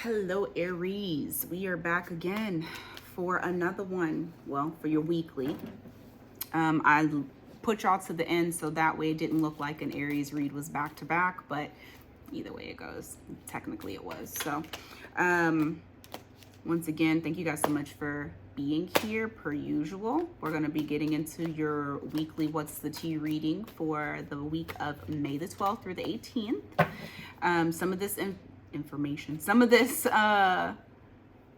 Hello, Aries. We are back again for another one. Well, for your weekly. I put y'all to the end so that way it didn't look like an Aries read was back to back, but either way it goes, technically it was. So, once again, thank you guys so much for being here per usual. We're going to be getting into your weekly What's the Tea reading for the week of May the 12th through the 18th. Some of this information, some of this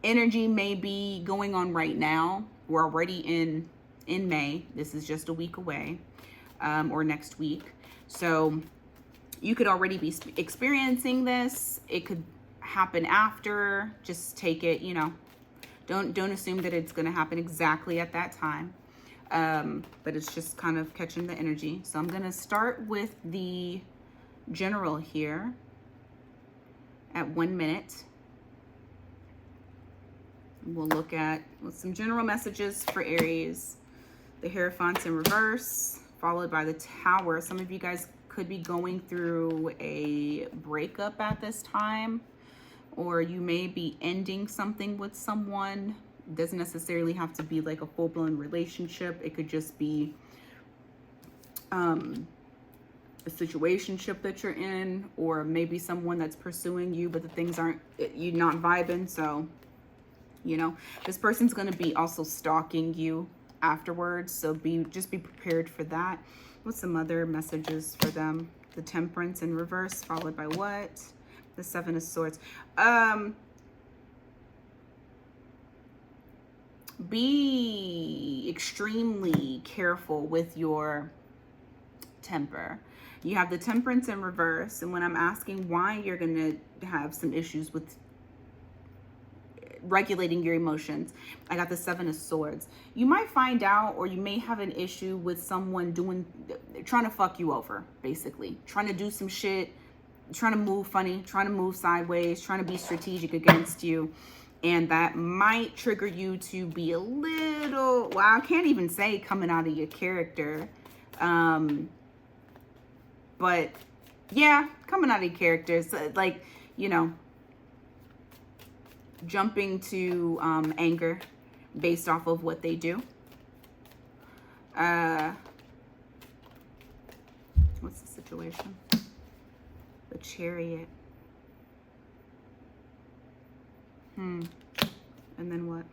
energy may be going on right now. We're already in May. This is just a week away, or next week. So you could already be experiencing this. It could happen after. Just take it, don't assume that it's going to happen exactly at that time. But it's just kind of catching the energy. So I'm going to start with the general here at 1 minute. We'll look at some general messages for Aries. The Hierophant in reverse, followed by the Tower. Some of you guys could be going through a breakup at this time, or you may be ending something with someone. It doesn't necessarily have to be like a full-blown relationship. It could just be a situationship that you're in, or maybe someone that's pursuing you, but the things aren't, you're not vibing. So, this person's going to be also stalking you afterwards. So just be prepared for that. What's some other messages for them? The Temperance in reverse, followed by what? The Seven of Swords. Be extremely careful with your temper. You have the Temperance in reverse, and when I'm asking why you're going to have some issues with regulating your emotions, I got the Seven of Swords. You might find out, or you may have an issue with someone trying to fuck you over, basically. Trying to do some shit, trying to move funny, trying to move sideways, trying to be strategic against you. And that might trigger you to be a little, well, I can't even say coming out of your character. But yeah, coming out of your characters, like, jumping to anger based off of what they do. What's the situation? The Chariot. And then what?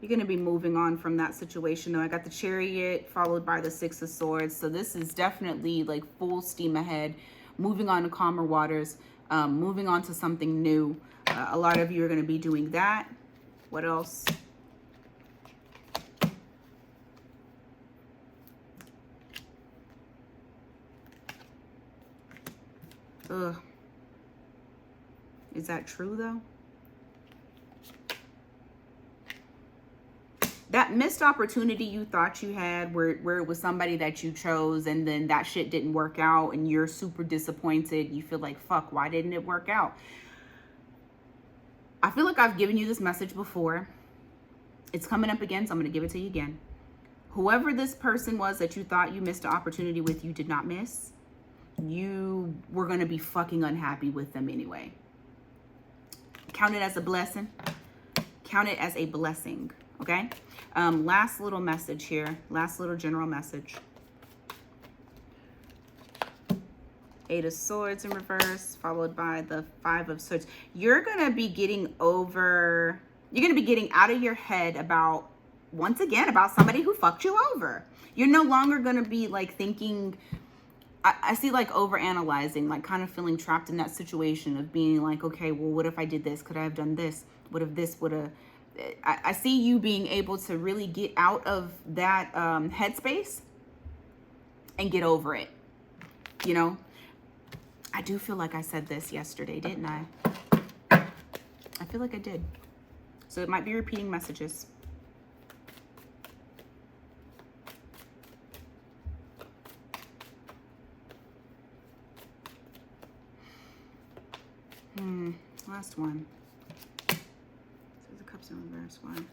You're going to be moving on from that situation, though. I got the Chariot followed by the Six of Swords. So this is definitely like full steam ahead, moving on to calmer waters, moving on to something new. A lot of you are going to be doing that. What else? Ugh. Is that true, though? That missed opportunity you thought you had where it was somebody that you chose, and then that shit didn't work out and you're super disappointed. You feel like, fuck, why didn't it work out? I feel like I've given you this message before. It's coming up again, so I'm going to give it to you again. Whoever this person was that you thought you missed an opportunity with, you did not miss. You were going to be fucking unhappy with them anyway. Count it as a blessing. Count it as a blessing. Okay. Last little message here. Last little general message. Eight of Swords in reverse, followed by the Five of Swords. You're going to be getting out of your head about, once again, about somebody who fucked you over. You're no longer going to be like thinking, I see like overanalyzing, like kind of feeling trapped in that situation of being like, okay, well, what if I did this? Could I have done this? What if this would have... I see you being able to really get out of that headspace and get over it. I do feel like I said this yesterday, didn't I? I feel like I did. So it might be repeating messages. Last one. In reverse one.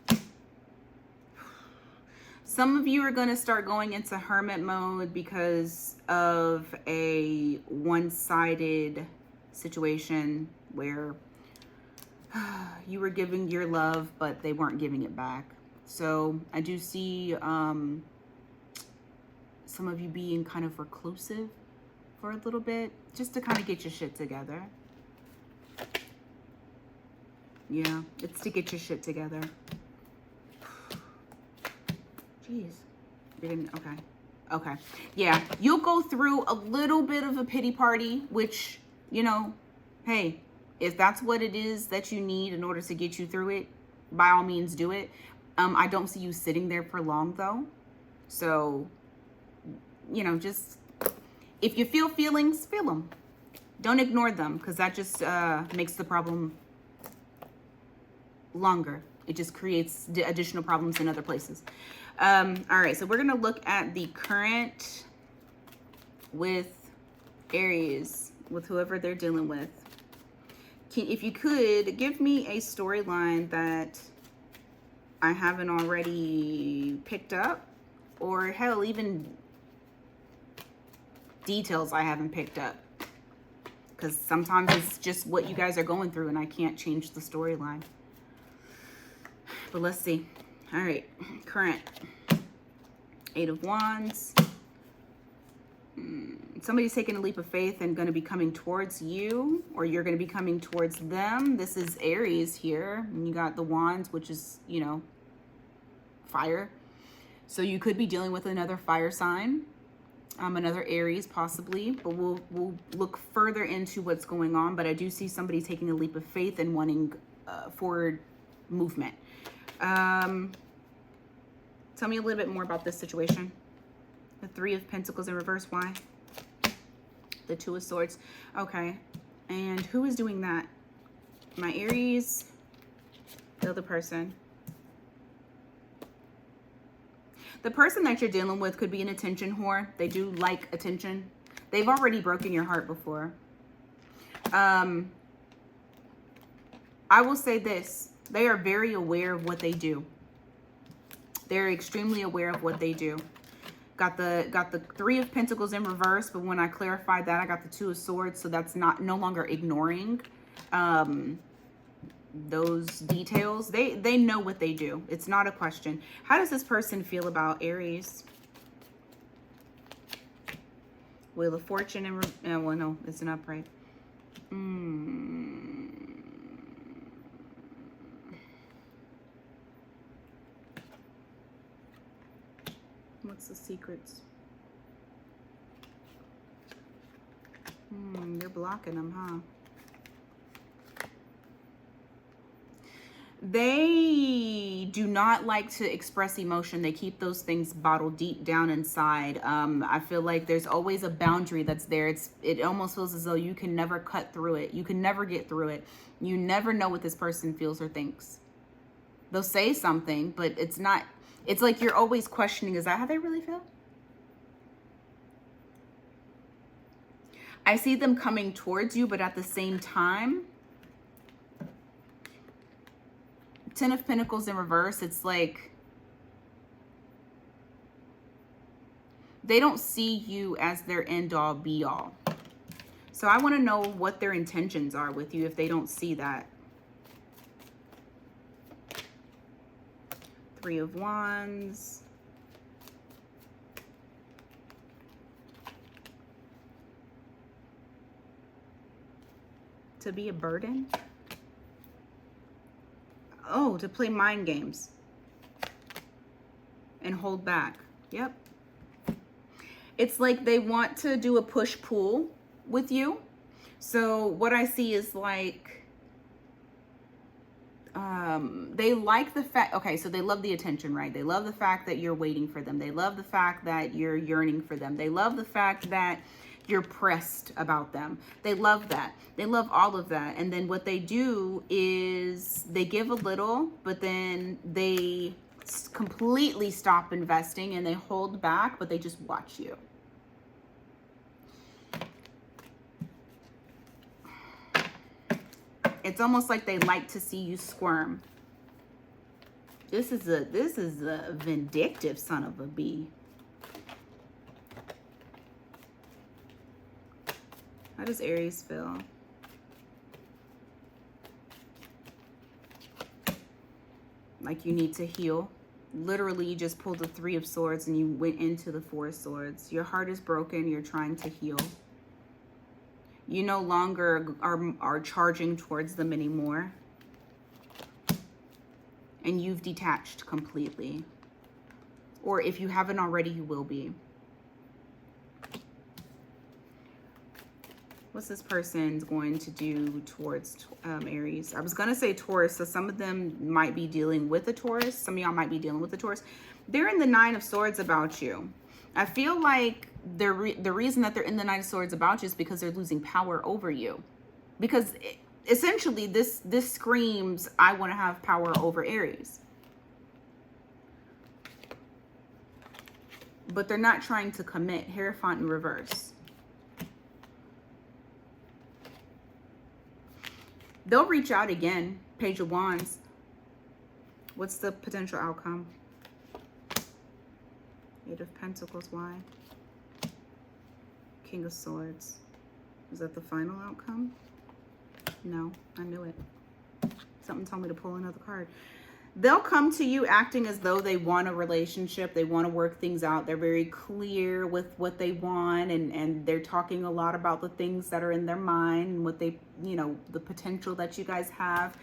Some of you are going to start going into hermit mode because of a one-sided situation where you were giving your love, but they weren't giving it back. So I do see some of you being kind of reclusive for a little bit, just to kind of get your shit together. Yeah, it's to get your shit together. Jeez. You didn't, okay. Okay. Yeah, you'll go through a little bit of a pity party, which, you know, hey, if that's what it is that you need in order to get you through it, by all means do it. I don't see you sitting there for long though. So, you know, just, if you feel feelings, feel them. Don't ignore them, because that just makes the problem longer. It just creates additional problems in other places. All right, so we're going to look at the current with Aries, with whoever they're dealing with. If you could, give me a storyline that I haven't already picked up, or hell, even details I haven't picked up. Because sometimes it's just what you guys are going through and I can't change the storyline. But let's see. All right, current. 8 of Wands. Somebody's taking a leap of faith and going to be coming towards you, or you're going to be coming towards them. This is Aries here. And you got the Wands, which is, you know, fire. So you could be dealing with another fire sign, another Aries possibly, but we'll look further into what's going on. But I do see somebody taking a leap of faith and wanting forward movement. Tell me a little bit more about this situation. The 3 of Pentacles in reverse, why? The 2 of Swords. Okay. And who is doing that? My Aries, the other person. The person that you're dealing with could be an attention whore. They do like attention. They've already broken your heart before. I will say this. They are very aware of what they do. They're extremely aware of what they do. Got the 3 of Pentacles in reverse, but when I clarified that, I got the 2 of Swords, so that's no longer ignoring those details. They know what they do. It's not a question. How does this person feel about Aries? Wheel of Fortune and well, no, it's an upright. What's the secrets? You're blocking them, huh? They do not like to express emotion. They keep those things bottled deep down inside. I feel like there's always a boundary that's there. It almost feels as though you can never cut through it. You can never get through it. You never know what this person feels or thinks. They'll say something, but it's not. It's like you're always questioning, is that how they really feel? I see them coming towards you, but at the same time, 10 of Pentacles in reverse, it's like they don't see you as their end all be all. So I want to know what their intentions are with you if they don't see that. 3 of Wands. To be a burden? Oh, to play mind games. And hold back. Yep. It's like they want to do a push-pull with you. So what I see is like, they like the fact, okay, so they love the attention, right? They love the fact that you're waiting for them. They love the fact that you're yearning for them. They love the fact that you're pressed about them. They love that. They love all of that. And then what they do is they give a little, but then they completely stop investing and they hold back, but they just watch you. It's almost like they like to see you squirm. This is a vindictive son of a bee. How does Aries feel? Like you need to heal. Literally, you just pulled the 3 of Swords and you went into the 4 of Swords. Your heart is broken. You're trying to heal. You no longer are charging towards them anymore. And you've detached completely. Or if you haven't already, you will be. What's this person going to do towards Aries? I was going to say Taurus, so some of them might be dealing with a Taurus. Some of y'all might be dealing with a Taurus. They're in the 9 of Swords about you. I feel like the reason that they're in the 9 of Swords about you is because they're losing power over you. Because essentially this screams, I want to have power over Aries. But they're not trying to commit. Hierophant in reverse. They'll reach out again. Page of Wands. What's the potential outcome? 8 of Pentacles. Why? King of Swords. Is that the final outcome? No, I knew it. Something told me to pull another card. They'll come to you acting as though they want a relationship. They want to work things out. They're very clear with what they want. And they're talking a lot about the things that are in their mind and what they, you know, the potential that you guys have.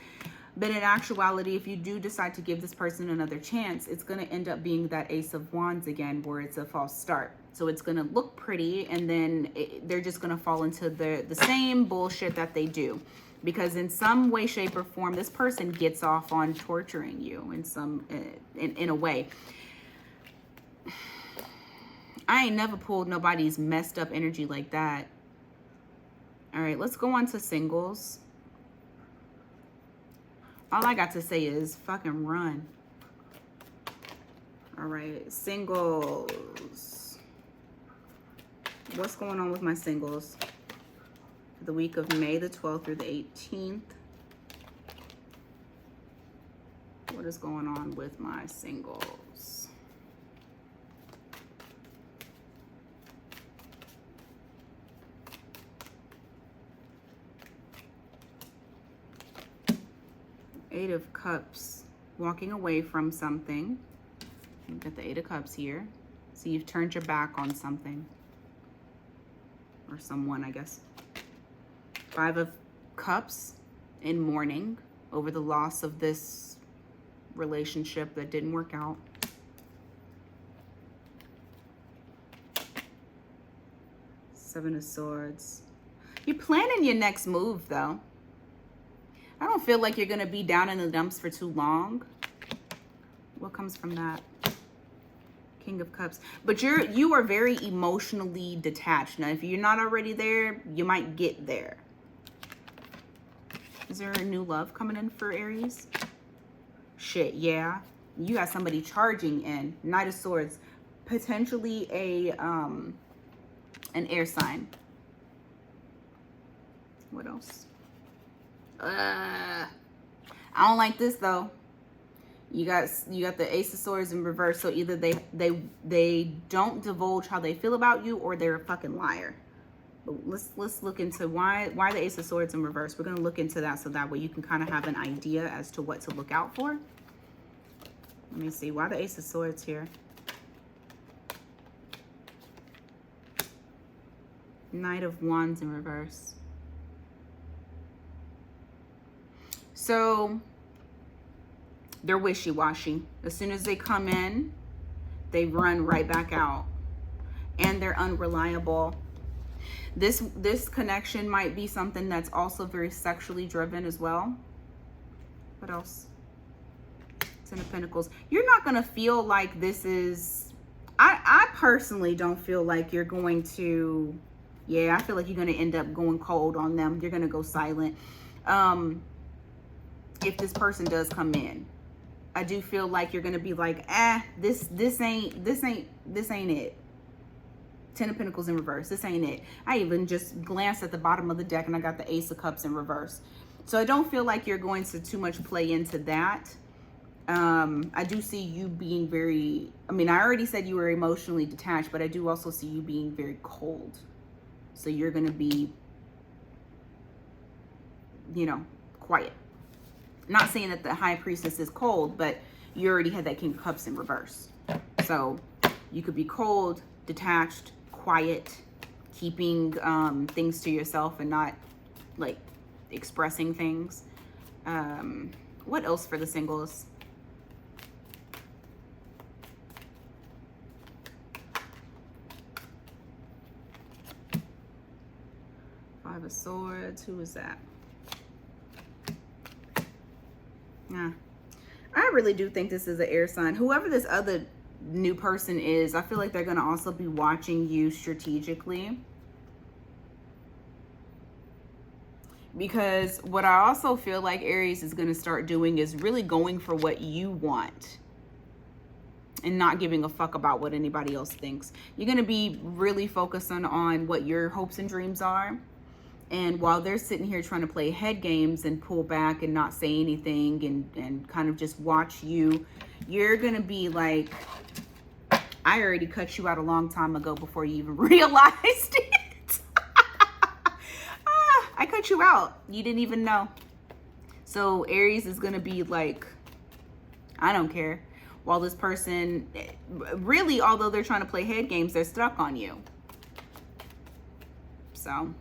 But in actuality, if you do decide to give this person another chance, it's going to end up being that Ace of Wands again, where it's a false start. So it's going to look pretty, and then they're just going to fall into the same bullshit that they do. Because in some way, shape, or form, this person gets off on torturing you in a way. I ain't never pulled nobody's messed up energy like that. All right, let's go on to singles. All I got to say is fucking run. All right, singles. What's going on with my singles? The week of May the 12th through the 18th. What is going on with my singles? Eight of Cups. Walking away from something. Look at the 8 of Cups here. So you've turned your back on something. Or someone, I guess. 5 of Cups in mourning over the loss of this relationship that didn't work out. 7 of Swords. You're planning your next move, though. I don't feel like you're going to be down in the dumps for too long. What comes from that? King of Cups. But you are very emotionally detached. Now, if you're not already there, you might get there. Is there a new love coming in for Aries? Shit, yeah. You got somebody charging in. Knight of Swords. Potentially an air sign. What else? I don't like this though. You got the Ace of Swords in reverse. So either they don't divulge how they feel about you, or they're a fucking liar. Let's look into why the Ace of Swords in reverse. We're going to look into that so that way you can kind of have an idea as to what to look out for. Let me see. Why the Ace of Swords here? Knight of Wands in reverse. So they're wishy-washy. As soon as they come in, they run right back out. And they're unreliable. This connection might be something that's also very sexually driven as well. What else? 10 of Pentacles. You're not going to feel like this is... I personally don't feel like you're going to... Yeah, I feel like you're going to end up going cold on them. You're going to go silent. If this person does come in. I do feel like you're going to be like, this ain't it. 10 of Pentacles in reverse. This ain't it. I even just glanced at the bottom of the deck and I got the Ace of Cups in reverse. So I don't feel like you're going to too much play into that. I do see you being very, I mean, I already said you were emotionally detached, but I do also see you being very cold. So you're going to be you know, quiet. Not saying that the High Priestess is cold, but you already had that King of Cups in reverse. So you could be cold, detached, quiet, keeping things to yourself and not like expressing things. What else for the singles? Five of Swords. Who is that? Yeah. I really do think this is an air sign. Whoever this other new person is, I feel like they're going to also be watching you strategically. Because what I also feel like Aries is going to start doing is really going for what you want and not giving a fuck about what anybody else thinks. You're going to be really focusing on what your hopes and dreams are. And while they're sitting here trying to play head games and pull back and not say anything and kind of just watch you, you're going to be like, I already cut you out a long time ago before you even realized it. I cut you out. You didn't even know. So Aries is going to be like, I don't care. While this person, really, although they're trying to play head games, they're stuck on you. So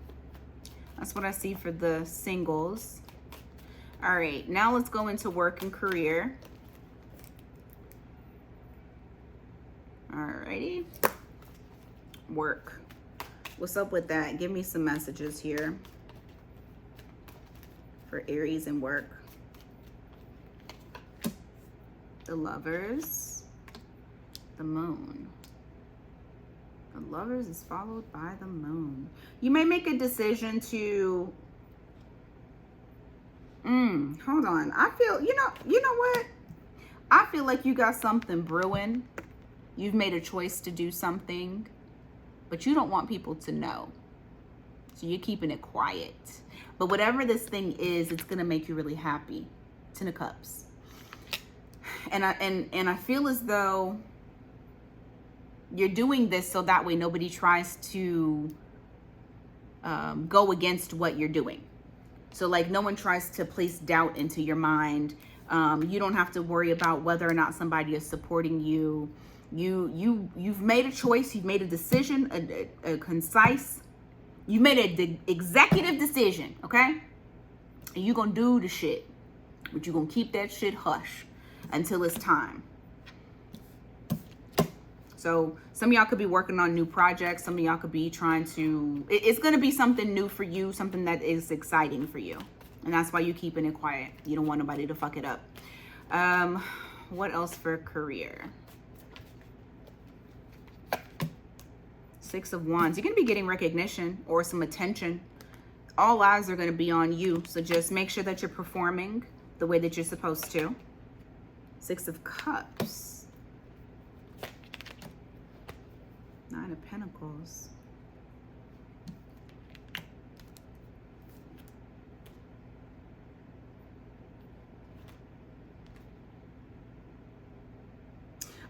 that's what I see for the singles. All right, now let's go into work and career. All righty. Work. What's up with that? Give me some messages here for Aries and work. The Lovers. The Moon. The Lovers is followed by the Moon. You may make a decision to hold on. I feel, you know what? I feel like you got something brewing. You've made a choice to do something, but you don't want people to know. So you're keeping it quiet. But whatever this thing is, it's going to make you really happy. Ten of Cups. And I feel as though you're doing this so that way nobody tries to go against what you're doing. So like no one tries to place doubt into your mind. You don't have to worry about whether or not somebody is supporting you. You've made a choice. You've made a decision, a concise. You made an executive decision, okay? And you're going to do the shit. But you're going to keep that shit hush until it's time. So some of y'all could be working on new projects. Some of y'all could be trying to, it's going to be something new for you, something that is exciting for you. And that's why you're keeping it quiet. You don't want nobody to fuck it up. What else for career? Six of Wands. You're going to be getting recognition or some attention. All eyes are going to be on you. So just make sure that you're performing the way that you're supposed to. Six of Cups. Nine of Pentacles.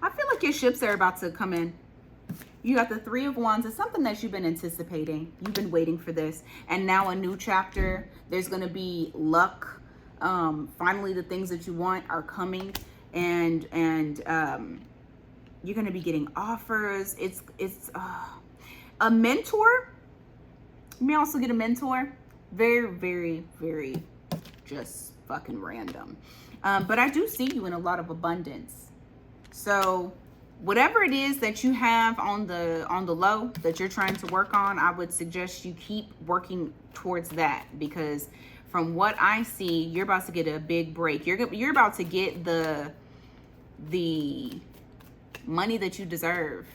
I feel like your ships are about to come in. You got the Three of Wands. It's something that you've been anticipating. You've been waiting for this. And now a new chapter. There's going to be luck. Finally, the things that you want are coming. And you're going to be getting offers. It's a mentor. You may also get a mentor. Very, very, very just fucking random. But I do see you in a lot of abundance. So whatever it is that you have on the low that you're trying to work on, I would suggest you keep working towards that, because from what I see, you're about to get a big break. You're about to get the money that you deserve,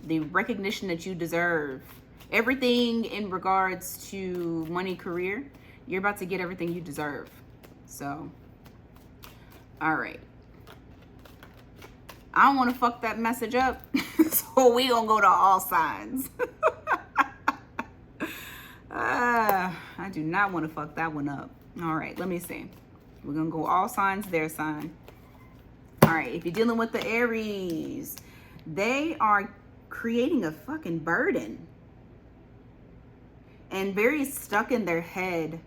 the recognition that you deserve, everything in regards to money, career. You're about to get everything you deserve. So, all right. I don't want to fuck that message up. So we gonna go to all signs. I do not want to fuck that one up. All right, let me see. We're gonna go all signs, their sign. All right, if you're dealing with the Aries, they are creating a fucking burden and very stuck in their head.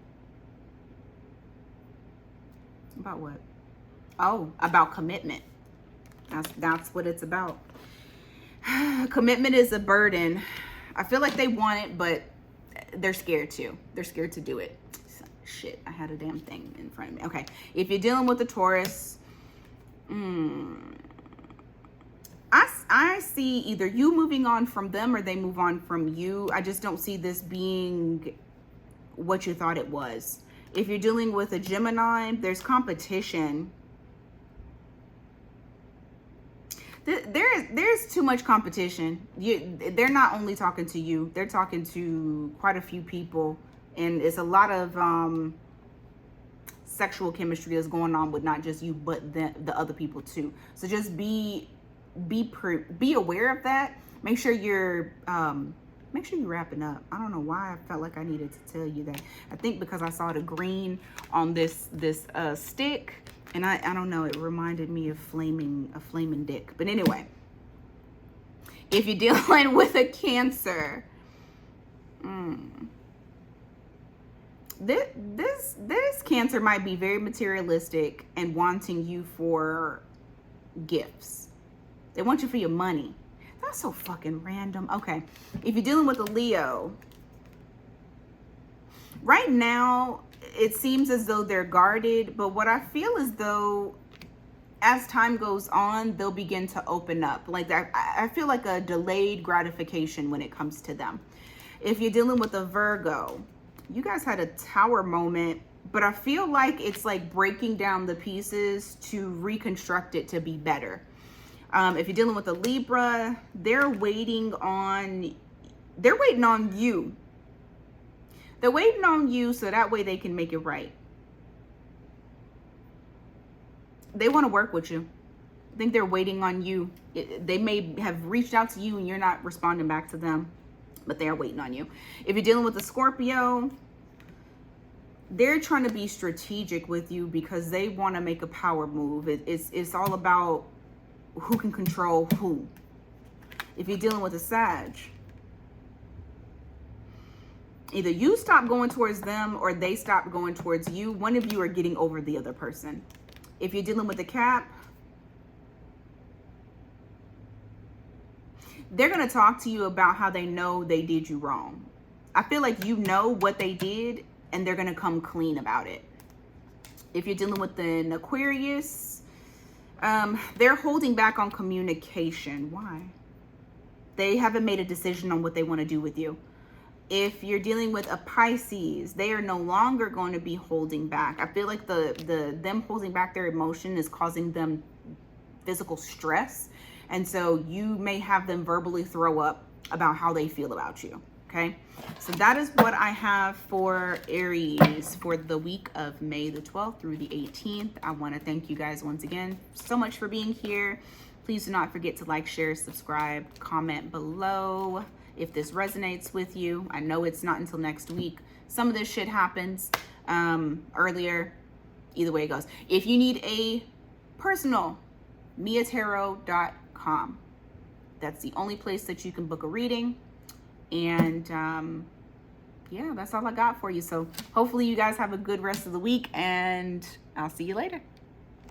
About what? Oh, about commitment. That's what it's about. Commitment is a burden. I feel like they want it, but they're scared to. They're scared to do it. Shit, I had a damn thing in front of me. Okay, if you're dealing with a Taurus, I see either you moving on from them or they move on from you. I just don't see this being what you thought it was. If you're dealing with a Gemini, there's competition. There's too much competition. They're not only talking to you, they're talking to quite a few people, and it's a lot of sexual chemistry that's going on with not just you but the other people too. So just be aware of that. Make sure you're wrapping up. I don't know why I felt like I needed to tell you that. I think because I saw the green on this stick. And I don't know, it reminded me of a flaming dick. But anyway, if you're dealing with a Cancer, this Cancer might be very materialistic and wanting you for gifts. They want you for your money. That's so fucking random. Okay, if you're dealing with a Leo, right now, it seems as though they're guarded, but what I feel is though as time goes on, they'll begin to open up. Like that, I feel like a delayed gratification when it comes to them. If you're dealing with a Virgo, you guys had a Tower moment, but I feel like it's like breaking down the pieces to reconstruct it to be better. If you're dealing with a Libra, they're waiting on you. They're waiting on you so that way they can make it right. They want to work with you. I think they're waiting on you. They may have reached out to you and you're not responding back to them, but they are waiting on you. If you're dealing with a Scorpio, they're trying to be strategic with you because they want to make a power move. It's all about who can control who. If you're dealing with a Sag, either you stop going towards them or they stop going towards you. One of you are getting over the other person. If you're dealing with a Cap, they're going to talk to you about how they know they did you wrong. I feel like you know what they did and they're going to come clean about it. If you're dealing with an Aquarius, they're holding back on communication. Why? They haven't made a decision on what they want to do with you. If you're dealing with a Pisces, they are no longer going to be holding back. I feel like them holding back their emotion is causing them physical stress. And so you may have them verbally throw up about how they feel about you. Okay. So that is what I have for Aries for the week of May the 12th through the 18th. I want to thank you guys once again so much for being here. Please do not forget to like, share, subscribe, comment below if this resonates with you. I know it's not until next week. Some of this shit happens earlier. Either way it goes. If you need a personal, miatarot.com. That's the only place that you can book a reading. And yeah, that's all I got for you. So hopefully you guys have a good rest of the week and I'll see you later.